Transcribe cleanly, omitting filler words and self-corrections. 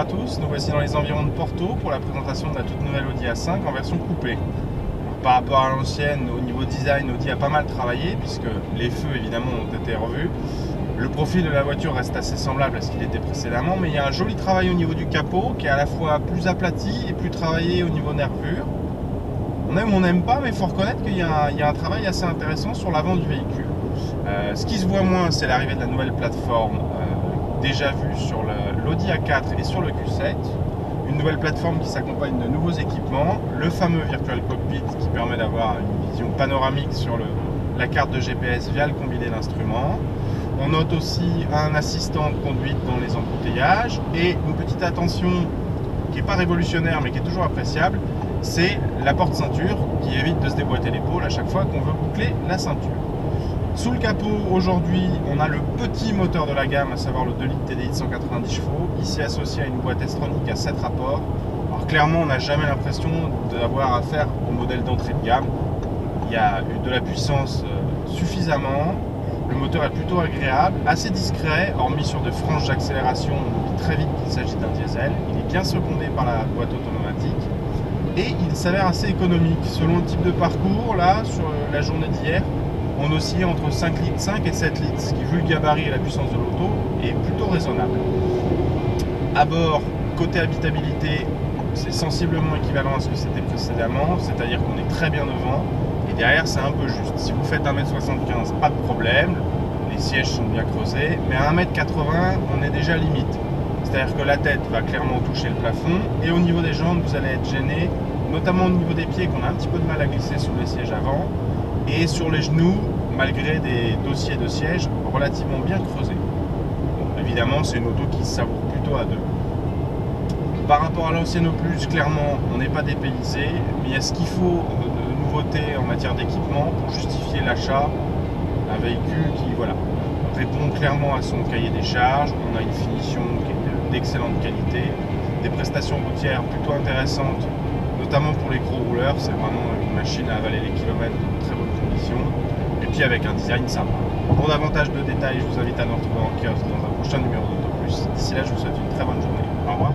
à tous, nous voici dans les environs de Porto pour la présentation de la toute nouvelle Audi A5 en version coupée. Par rapport à l'ancienne, au niveau design, Audi a pas mal travaillé puisque les feux évidemment ont été revus. Le profil de la voiture reste assez semblable à ce qu'il était précédemment, mais il y a un joli travail au niveau du capot qui est à la fois plus aplati et plus travaillé au niveau nervure. On aime ou on n'aime pas, mais il faut reconnaître qu'il y a un travail assez intéressant sur l'avant du véhicule. Ce qui se voit moins, c'est l'arrivée de la nouvelle plateforme déjà vue sur l'Audi A4 et sur le Q7. Une nouvelle plateforme qui s'accompagne de nouveaux équipements, le fameux Virtual Cockpit qui permet d'avoir une vision panoramique sur la carte de GPS via le combiné d'instruments. On note aussi un assistant de conduite dans les embouteillages et une petite attention qui n'est pas révolutionnaire mais qui est toujours appréciable, c'est la porte-ceinture qui évite de se déboîter l'épaule à chaque fois qu'on veut boucler la ceinture. Sous le capot, aujourd'hui, on a le petit moteur de la gamme, à savoir le 2 litres TDI de 190 chevaux, ici associé à une boîte S-Tronic à 7 rapports. Alors clairement, on n'a jamais l'impression d'avoir affaire au modèle d'entrée de gamme. Il y a de la puissance suffisamment, le moteur est plutôt agréable, assez discret, hormis sur de franches d'accélération, on oublie très vite qu'il s'agit d'un diesel. Il est bien secondé par la boîte automatique et il s'avère assez économique. Selon le type de parcours, là, sur la journée d'hier, on oscille entre 5 litres 5 et 7 litres, ce qui, vu le gabarit et la puissance de l'auto, est plutôt raisonnable. À bord, côté habitabilité, c'est sensiblement équivalent à ce que c'était précédemment, c'est-à-dire qu'on est très bien devant, et derrière c'est un peu juste. Si vous faites 1m75, pas de problème, les sièges sont bien creusés, mais à 1m80, on est déjà limite. C'est-à-dire que la tête va clairement toucher le plafond, et au niveau des jambes, vous allez être gêné, notamment au niveau des pieds, qu'on a un petit peu de mal à glisser sous les sièges avant, et sur les genoux, malgré des dossiers de siège relativement bien creusés. Bon, évidemment, c'est une auto qui se savoure plutôt à deux. Par rapport à l'ancienne Opus, clairement, on n'est pas dépaysé, mais il y a ce qu'il faut de nouveautés en matière d'équipement pour justifier l'achat d'un véhicule qui, voilà, répond clairement à son cahier des charges. On a une finition qui est d'excellente qualité, des prestations routières plutôt intéressantes, notamment pour les gros rouleurs. C'est vraiment une machine à avaler les kilomètres dans de très bonnes conditions, et puis avec un design sympa. Pour davantage de détails, je vous invite à nous retrouver en kiosque dans un prochain numéro d'Auto Plus. D'ici là, je vous souhaite une très bonne journée. Au revoir.